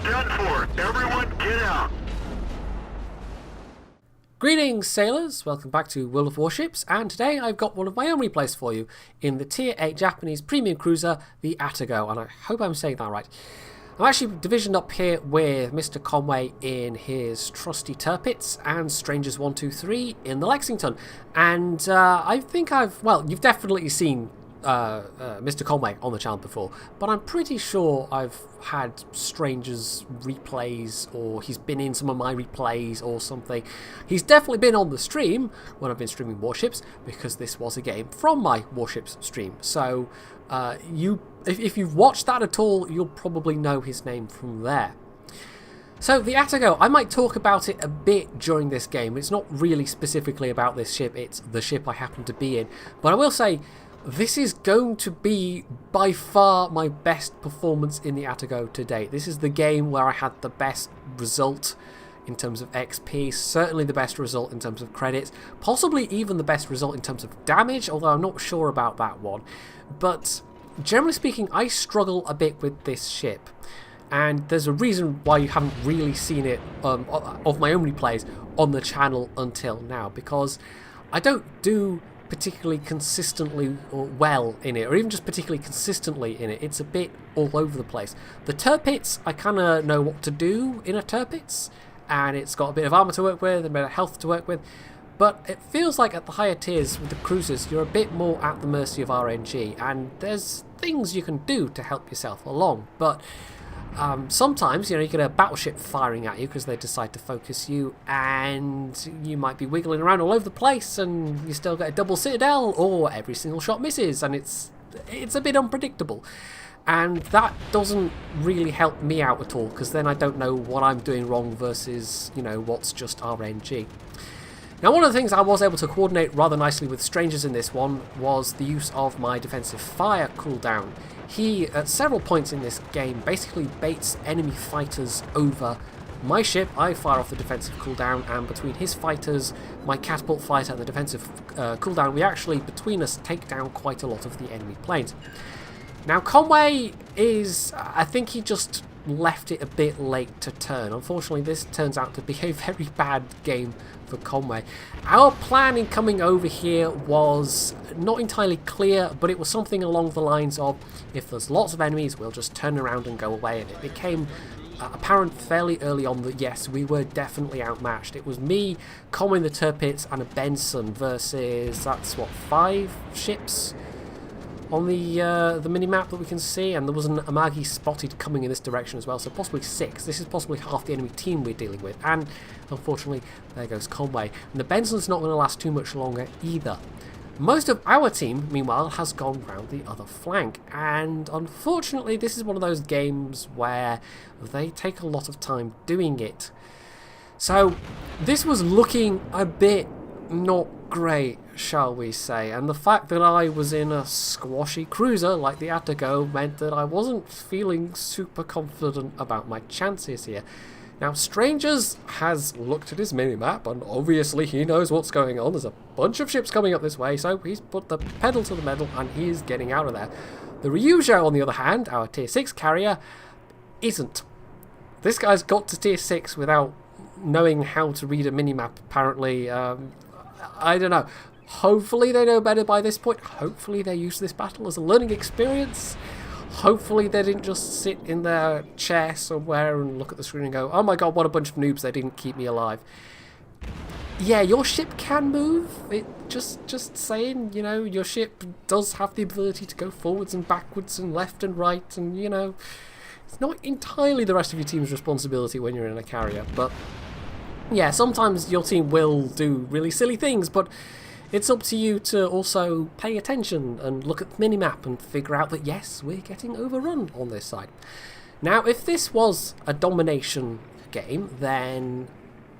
done for. Everyone get out. Greetings sailors, welcome back to World of Warships, and today I've got one of my own replays for you in the Tier 8 Japanese premium cruiser, the Atago, and I hope I'm saying that right. I'm actually divisioned up here with Mr. Conway in his trusty Tirpitz and Strangers 123 in the Lexington, and I think you've definitely seen Mr. Conway on the channel before, but I'm pretty sure I've had Strangers replays, or he's been in some of my replays or something. He's definitely been on the stream when I've been streaming Warships, because this was a game from my Warships stream. So if you've watched that at all, you'll probably know his name from there. So the Atago, I might talk about it a bit during this game. It's not really specifically about this ship, it's the ship I happen to be in. But I will say, this is going to be by far my best performance in the Atago to date. This is the game where I had the best result in terms of XP, certainly the best result in terms of credits, possibly even the best result in terms of damage, although I'm not sure about that one. But generally speaking, I struggle a bit with this ship. And there's a reason why you haven't really seen it of my own replays on the channel until now, because I don't do particularly consistently or well in it, or even just particularly consistently in it. It's a bit all over the place. The Tirpitz, I kind of know what to do in a Tirpitz, and it's got a bit of armour to work with, a bit of health to work with, but it feels like at the higher tiers with the cruisers, you're a bit more at the mercy of RNG, and there's things you can do to help yourself along, but sometimes, you get a battleship firing at you because they decide to focus you, and you might be wiggling around all over the place, and you still get a double citadel, or every single shot misses, and it's a bit unpredictable. And that doesn't really help me out at all, because then I don't know what I'm doing wrong versus, what's just RNG. Now, one of the things I was able to coordinate rather nicely with Strangers in this one was the use of my defensive fire cooldown. He, at several points in this game, basically baits enemy fighters over my ship. I fire off the defensive cooldown, and between his fighters, my catapult fighter, and the defensive cooldown, we actually, between us, take down quite a lot of the enemy planes. Now, Conway is, I think he just left it a bit late to turn. Unfortunately, this turns out to be a very bad game for Conway. Our plan in coming over here was not entirely clear, but it was something along the lines of, if there's lots of enemies, we'll just turn around and go away. And it became apparent fairly early on that yes, we were definitely outmatched. It was me, Conway the Tirpitz, and a Benson versus, that's what, 5 ships on the minimap that we can see, and there was an Amagi spotted coming in this direction as well, so possibly 6. This is possibly half the enemy team we're dealing with, and unfortunately there goes Conway. And the Benson's not going to last too much longer either. Most of our team, meanwhile, has gone round the other flank, and unfortunately this is one of those games where they take a lot of time doing it. So this was looking a bit not great, shall we say, and the fact that I was in a squashy cruiser like the Atago meant that I wasn't feeling super confident about my chances here. Now, Strangers has looked at his minimap, and obviously he knows what's going on. There's a bunch of ships coming up this way, so he's put the pedal to the metal and he's getting out of there. The Ryujo, on the other hand, our tier 6 carrier, isn't. This guy's got to tier 6 without knowing how to read a minimap, apparently. I don't know. Hopefully they know better by this point. Hopefully they use this battle as a learning experience. Hopefully they didn't just sit in their chair somewhere and look at the screen and go, oh my god, what a bunch of noobs, they didn't keep me alive. Yeah, your ship can move. It just saying, your ship does have the ability to go forwards and backwards and left and right, and it's not entirely the rest of your team's responsibility when you're in a carrier, but yeah, sometimes your team will do really silly things, but it's up to you to also pay attention and look at the minimap and figure out that yes, we're getting overrun on this side. Now, if this was a domination game, then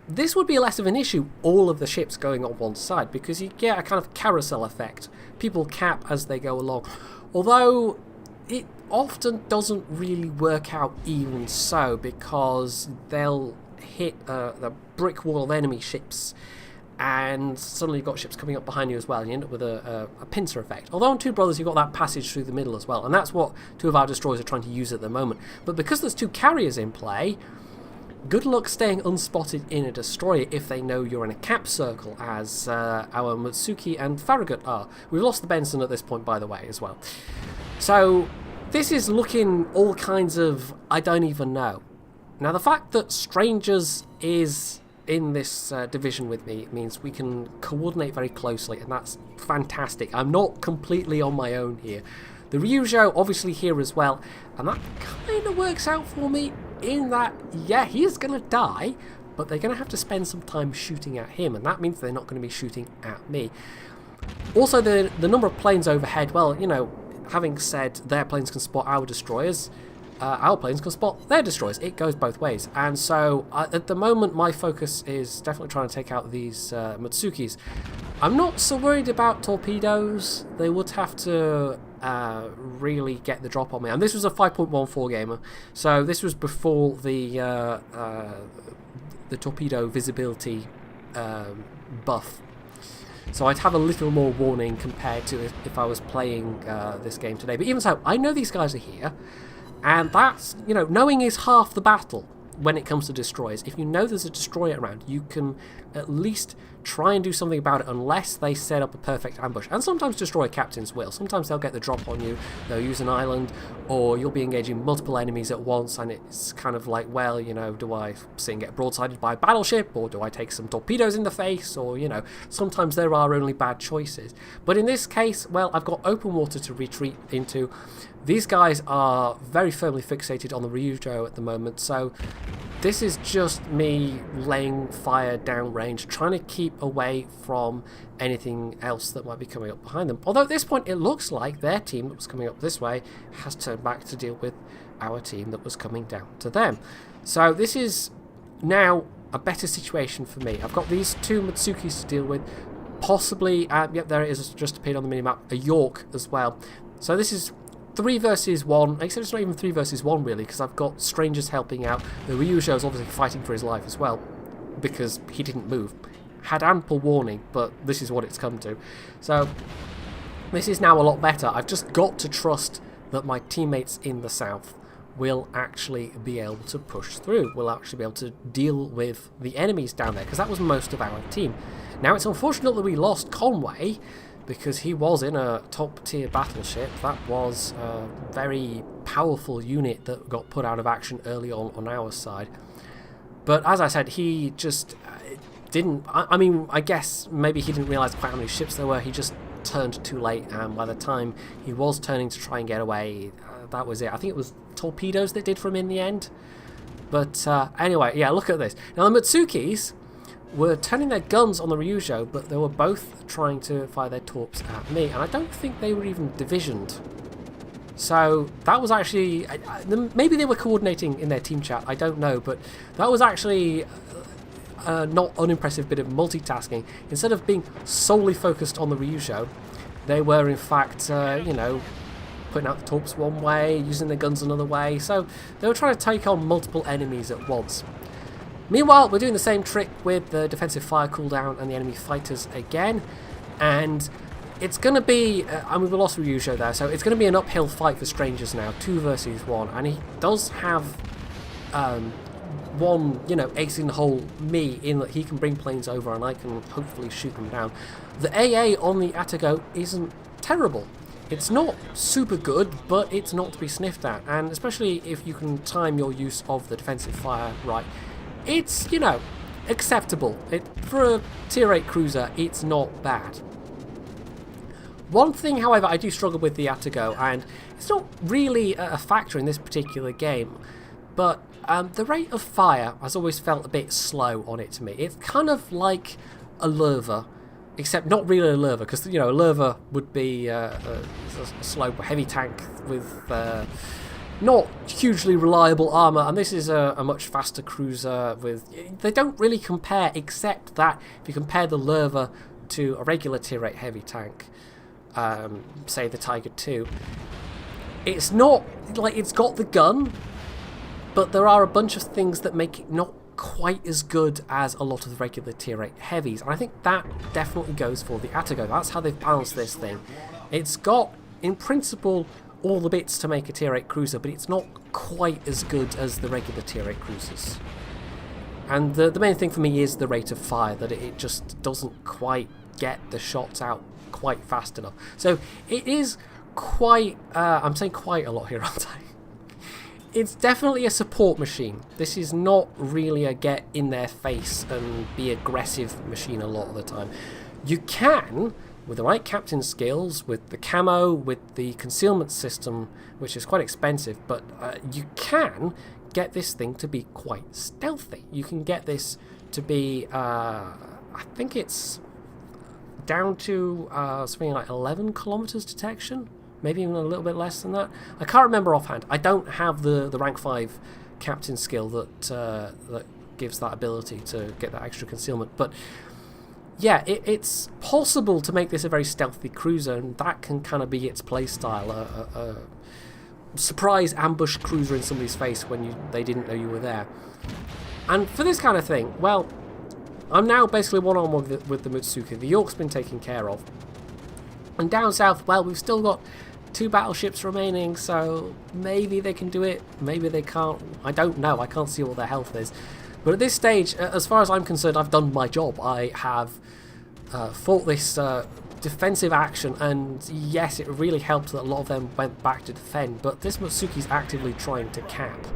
this would be less of an issue, all of the ships going on one side, because you get a kind of carousel effect. People cap as they go along. Although it often doesn't really work out even so, because they'll hit the brick wall of enemy ships, and suddenly you've got ships coming up behind you as well, and you end up with a pincer effect. Although on Two Brothers you've got that passage through the middle as well, and that's what two of our destroyers are trying to use at the moment. But because there's two carriers in play, good luck staying unspotted in a destroyer if they know you're in a cap circle, as our Mutsuki and Farragut are. We've lost the Benson at this point, by the way, as well. So this is looking all kinds of I don't even know. Now, the fact that Strangers is in this division with me means we can coordinate very closely, and that's fantastic. I'm not completely on my own here. The Ryujo obviously here as well, and that kind of works out for me in that, yeah, he is going to die, but they're going to have to spend some time shooting at him, and that means they're not going to be shooting at me. Also, the number of planes overhead, well, you know, having said their planes can spot our destroyers, our planes can spot their destroyers. It goes both ways. And so at the moment my focus is definitely trying to take out these Mutsukis. I'm not so worried about torpedoes. They would have to really get the drop on me. And this was a 5.14 gamer, so this was before the torpedo visibility buff. So I'd have a little more warning compared to if I was playing this game today. But even so, I know these guys are here. And that's, you know, knowing is half the battle when it comes to destroyers. If you know there's a destroyer around, you can at least try and do something about it unless they set up a perfect ambush. And sometimes destroyer captains will. Sometimes they'll get the drop on you, they'll use an island, or you'll be engaging multiple enemies at once, and it's kind of like, well, you know, do I sit and get broadsided by a battleship, or do I take some torpedoes in the face, or, you know, sometimes there are only bad choices. But in this case, well, I've got open water to retreat into. These guys are very firmly fixated on the Ryujo at the moment, so this is just me laying fire downrange, trying to keep away from anything else that might be coming up behind them. Although at this point it looks like their team that was coming up this way has turned back to deal with our team that was coming down to them. So this is now a better situation for me. I've got these two Mutsukis to deal with, possibly, yep, there it is, just appeared on the minimap, a York as well. So this is 3 versus 1, except it's not even 3 versus 1 really, because I've got Strangers helping out. The Ryujo is obviously fighting for his life as well, because he didn't move. Had ample warning, but this is what it's come to. So this is now a lot better. I've just got to trust that my teammates in the south will actually be able to push through, will actually be able to deal with the enemies down there, because that was most of our team. Now, it's unfortunate that we lost Conway, because he was in a top-tier battleship. That was a very powerful unit that got put out of action early on our side. But as I said, he just didn't... I mean, I guess maybe he didn't realise quite how many ships there were. He just turned too late, and by the time he was turning to try and get away, that was it. I think it was torpedoes that did for him in the end. But anyway, yeah, look at this. Now, the Mutsukis were turning their guns on the Ryujo, but they were both trying to fire their torps at me, and I don't think they were even divisioned. So that was actually... maybe they were coordinating in their team chat, I don't know, but that was actually a not unimpressive bit of multitasking. Instead of being solely focused on the Ryujo, they were in fact, you know, putting out the torps one way, using their guns another way, so they were trying to take on multiple enemies at once. Meanwhile, we're doing the same trick with the defensive fire cooldown and the enemy fighters again, and it's going to be, I mean, we lost Ryujo there, so it's going to be an uphill fight for Strangers now, 2 versus 1, and he does have one, you know, ace in the hole, me, in that he can bring planes over and I can hopefully shoot them down. The AA on the Atago isn't terrible. It's not super good, but it's not to be sniffed at, and especially if you can time your use of the defensive fire right, it's, you know, acceptable. For a tier 8 cruiser, it's not bad. One thing, however, I do struggle with the Atago, and it's not really a factor in this particular game, but the rate of fire has always felt a bit slow on it to me. It's kind of like a Lerva, except not really a Lerva, because, you know, a Lerva would be a slow heavy tank with not hugely reliable armour, and this is a much faster cruiser with... They don't really compare, except that if you compare the Lerva to a regular tier 8 heavy tank, say the Tiger II, it's not... like, it's got the gun, but there are a bunch of things that make it not quite as good as a lot of the regular tier 8 heavies, and I think that definitely goes for the Atago. That's how they've balanced this thing. It's got, in principle, all the bits to make a tier 8 cruiser, but it's not quite as good as the regular tier 8 cruisers. And the main thing for me is the rate of fire, that it just doesn't quite get the shots out quite fast enough. So it is quite, I'm saying quite a lot here, aren't I? It's definitely a support machine. This is not really a get in their face and be aggressive machine a lot of the time. You can, with the right captain skills, with the camo, with the concealment system, which is quite expensive, but you can get this thing to be quite stealthy. You can get this to be, I think it's down to something like 11 kilometers detection. Maybe even a little bit less than that. I can't remember offhand. I don't have the rank 5 captain skill that gives that ability to get that extra concealment. But yeah, it's possible to make this a very stealthy cruiser, and that can kind of be its playstyle. A surprise ambush cruiser in somebody's face when they didn't know you were there. And for this kind of thing, well, I'm now basically one-on-one with the Mutsuki. The York's been taken care of. And down south, well, we've still got 2 battleships remaining, so maybe they can do it, maybe they can't. I don't know, I can't see what their health is. But at this stage, as far as I'm concerned, I've done my job. I have fought this defensive action, and yes, it really helped that a lot of them went back to defend, but this Mutsuki's actively trying to cap.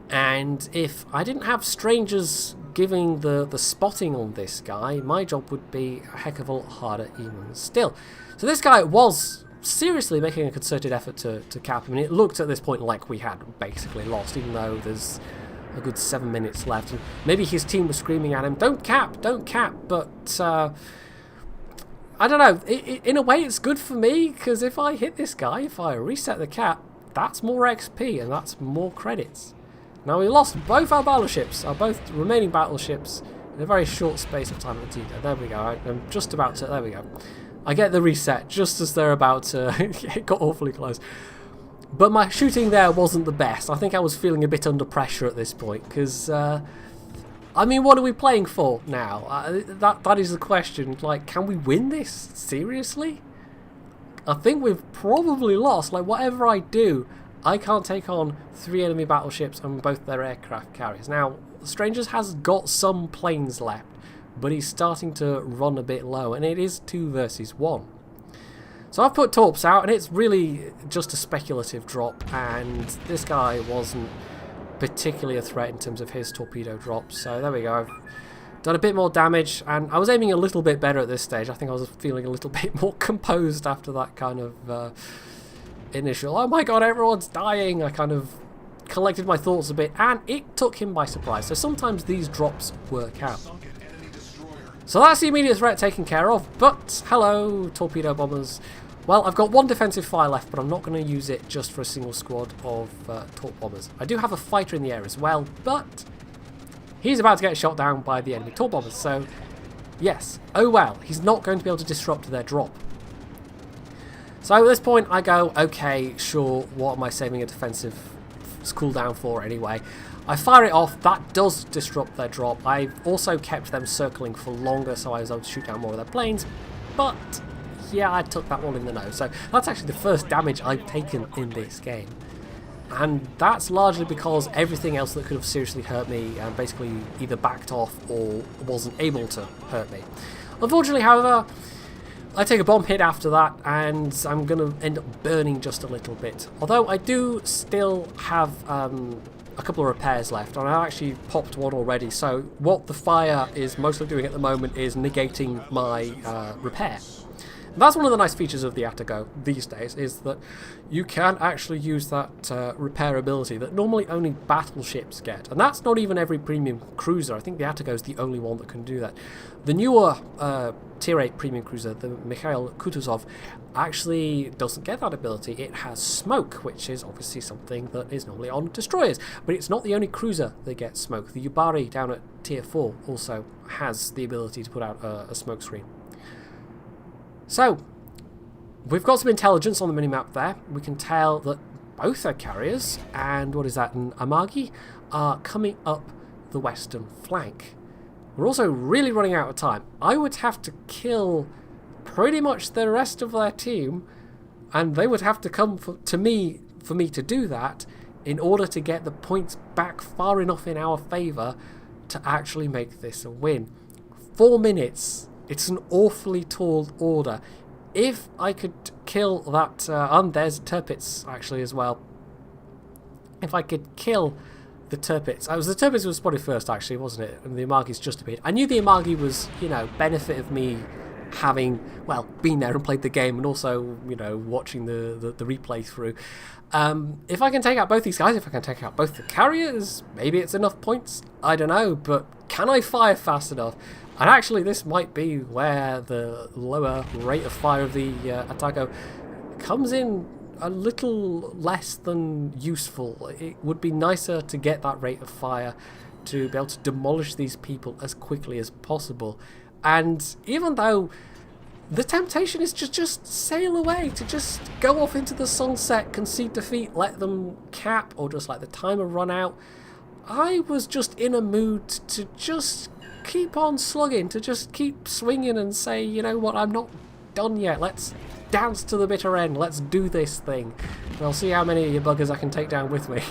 And if I didn't have strangers giving the spotting on this guy, my job would be a heck of a lot harder even still. So this guy was seriously making a concerted effort to cap him, and it looked at this point like we had basically lost, even though there's a good 7 minutes left. And maybe his team was screaming at him, don't cap, but I don't know, in a way it's good for me, because if I hit this guy, if I reset the cap, that's more XP and that's more credits. Now we lost both our battleships, our both remaining battleships, in a very short space of time indeed. There we go, I'm just about to, there we go. I get the reset just as they're about to, it got awfully close. But my shooting there wasn't the best. I think I was feeling a bit under pressure at this point, because, I mean, what are we playing for now? That is the question. Like, can we win this? Seriously? I think we've probably lost. Like, whatever I do, I can't take on 3 enemy battleships and both their aircraft carriers. Now, Strangers has got some planes left, but he's starting to run a bit low, and it is 2 versus 1. So I've put torps out, and it's really just a speculative drop, and this guy wasn't particularly a threat in terms of his torpedo drop. So there we go. I've done a bit more damage, and I was aiming a little bit better at this stage. I think I was feeling a little bit more composed after that kind of initial, oh my god, everyone's dying. I kind of collected my thoughts a bit, and it took him by surprise. So sometimes these drops work out. So that's the immediate threat taken care of, but hello, torpedo bombers. Well, I've got 1 defensive fire left, but I'm not going to use it just for a single squad of torp bombers. I do have a fighter in the air as well, but he's about to get shot down by the enemy torp bombers, so yes, oh well, he's not going to be able to disrupt their drop. So at this point I go, okay, sure, what am I saving a defensive cooldown for anyway? I fire it off, that does disrupt their drop. I've also kept them circling for longer, so I was able to shoot down more of their planes, but yeah, I took that one in the nose. So that's actually the first damage I've taken in this game. And that's largely because everything else that could have seriously hurt me basically either backed off or wasn't able to hurt me. Unfortunately, however, I take a bomb hit after that, and I'm going to end up burning just a little bit. Although I do still have a couple of repairs left, and I actually popped one already, so what the fire is mostly doing at the moment is negating my repair. And that's one of the nice features of the Atago these days, is that you can actually use that repair ability that normally only battleships get, and that's not even every premium cruiser. I think the Atago is the only one that can do that. The newer Tier 8 premium cruiser, the Mikhail Kutuzov, actually doesn't get that ability. It has smoke, which is obviously something that is normally on destroyers, but it's not the only cruiser that gets smoke. The Yubari down at Tier 4 also has the ability to put out a smoke screen. So, we've got some intelligence on the minimap there. We can tell that both their carriers, and what is that, an Amagi, are coming up the western flank. We're also really running out of time. I would have to kill pretty much the rest of their team, and they would have to come to me for me to do that in order to get the points back far enough in our favour to actually make this a win. 4 minutes. It's an awfully tall order. If I could kill that... and there's Tirpitz actually as well. If I could kill the Tirpitz... the Tirpitz was spotted first actually, wasn't it? And the Amagis just appeared. I knew the Amagi was, benefit of me having, been there and played the game, and also, watching the replay through. If I can take out both these guys, if I can take out both the carriers, maybe it's enough points. I don't know, but can I fire fast enough? And actually, this might be where the lower rate of fire of the Atago comes in a little less than useful. It would be nicer to get that rate of fire to be able to demolish these people as quickly as possible. And even though the temptation is to just sail away, to just go off into the sunset, concede defeat, let them cap, or just let the timer run out, I was just in a mood to just keep on slugging, to just keep swinging and say, you know what, I'm not done yet. Let's dance to the bitter end. Let's do this thing. And I'll see how many of you buggers I can take down with me.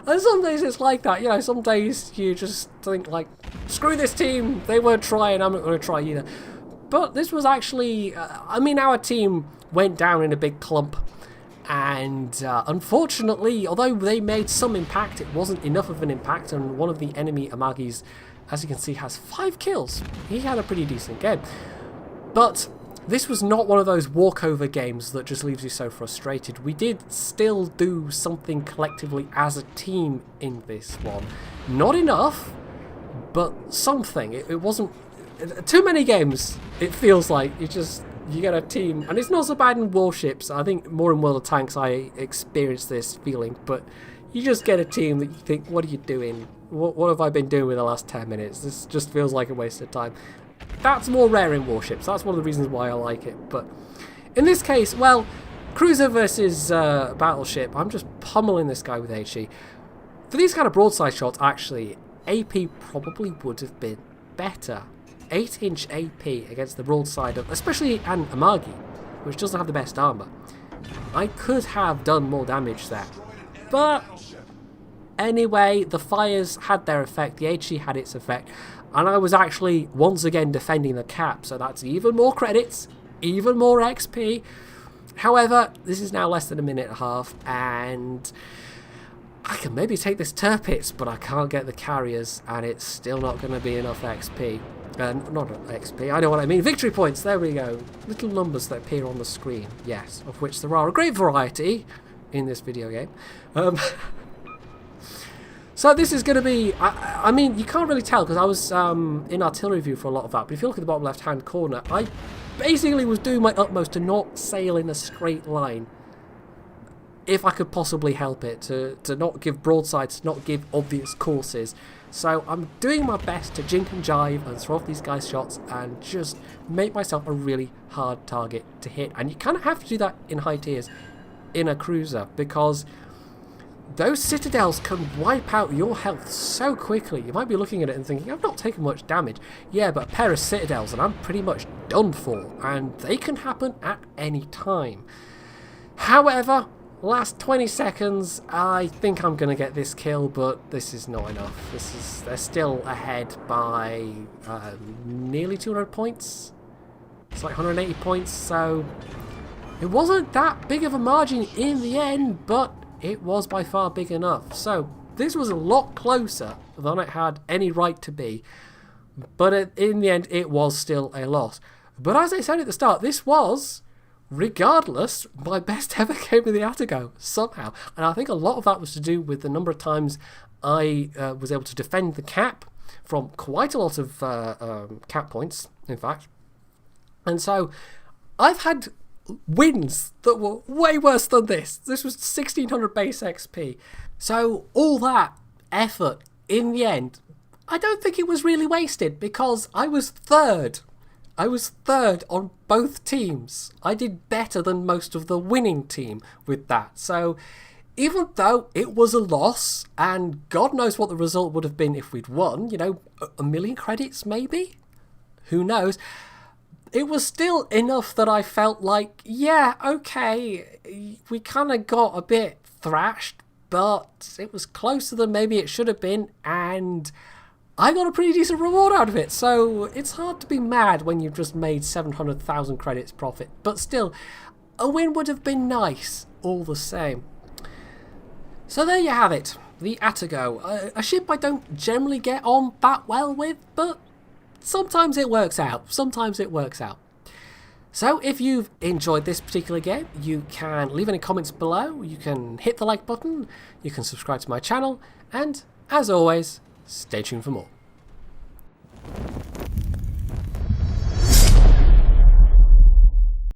And some days it's like that, some days you just think like, screw this team, they weren't trying, I'm not going to try either. But this was actually, our team went down in a big clump, and unfortunately, although they made some impact, it wasn't enough of an impact, and one of the enemy Amagis, as you can see, has 5 kills. He had a pretty decent game. But this was not one of those walkover games that just leaves you so frustrated. We did still do something collectively as a team in this one. Not enough, but something. It wasn't too many games. It feels like you get a team, and it's not so bad in Warships. I think more in World of Tanks I experienced this feeling, but you just get a team that you think, what are you doing? What have I been doing with the last 10 minutes? This just feels like a waste of time. That's more rare in Warships. That's one of the reasons why I like it. But in this case, cruiser versus battleship, I'm just pummeling this guy with HE. For these kind of broadside shots, actually, AP probably would have been better. 8-inch AP against the broadside of, especially an Amagi, which doesn't have the best armour. I could have done more damage there. But anyway, the fires had their effect, the HE had its effect, and I was actually once again defending the cap, so that's even more credits, even more XP. However, this is now less than a minute and a half, and I can maybe take this Tirpitz, but I can't get the carriers, and it's still not going to be enough XP. Not XP, I know what I mean. Victory points, there we go. Little numbers that appear on the screen, yes, of which there are a great variety in this video game. So this is going to be, I mean, you can't really tell because I was in artillery view for a lot of that, but if you look at the bottom left hand corner, I basically was doing my utmost to not sail in a straight line if I could possibly help it, to not give broadsides, to not give obvious courses. So I'm doing my best to jink and jive and throw off these guys' shots and just make myself a really hard target to hit. And you kind of have to do that in high tiers in a cruiser, because those citadels can wipe out your health so quickly. You might be looking at it and thinking, I've not taken much damage. Yeah, but a pair of citadels and I'm pretty much done for, and they can happen at any time. However, last 20 seconds, I think I'm going to get this kill, but this is not enough. They're still ahead by nearly 200 points. It's like 180 points, so it wasn't that big of a margin in the end, but it was by far big enough. So this was a lot closer than it had any right to be, but in the end it was still a loss. But as I said at the start, this was, regardless, my best ever game of the Atago, somehow. And I think a lot of that was to do with the number of times I was able to defend the cap from quite a lot of cap points, in fact. And so I've had wins that were way worse than this. This was 1600 base XP. So all that effort, in the end, I don't think it was really wasted, because I was third. I was third on both teams. I did better than most of the winning team with that. So even though it was a loss, and God knows what the result would have been if we'd won, you know, a million credits maybe? Who knows? It was still enough that I felt like, yeah, okay, we kind of got a bit thrashed, but it was closer than maybe it should have been, and I got a pretty decent reward out of it, so it's hard to be mad when you've just made 700,000 credits profit, but still, a win would have been nice all the same. So there you have it, the Atago, a ship I don't generally get on that well with, but sometimes it works out, So if you've enjoyed this particular game, you can leave any comments below, you can hit the like button, you can subscribe to my channel, and as always, stay tuned for more.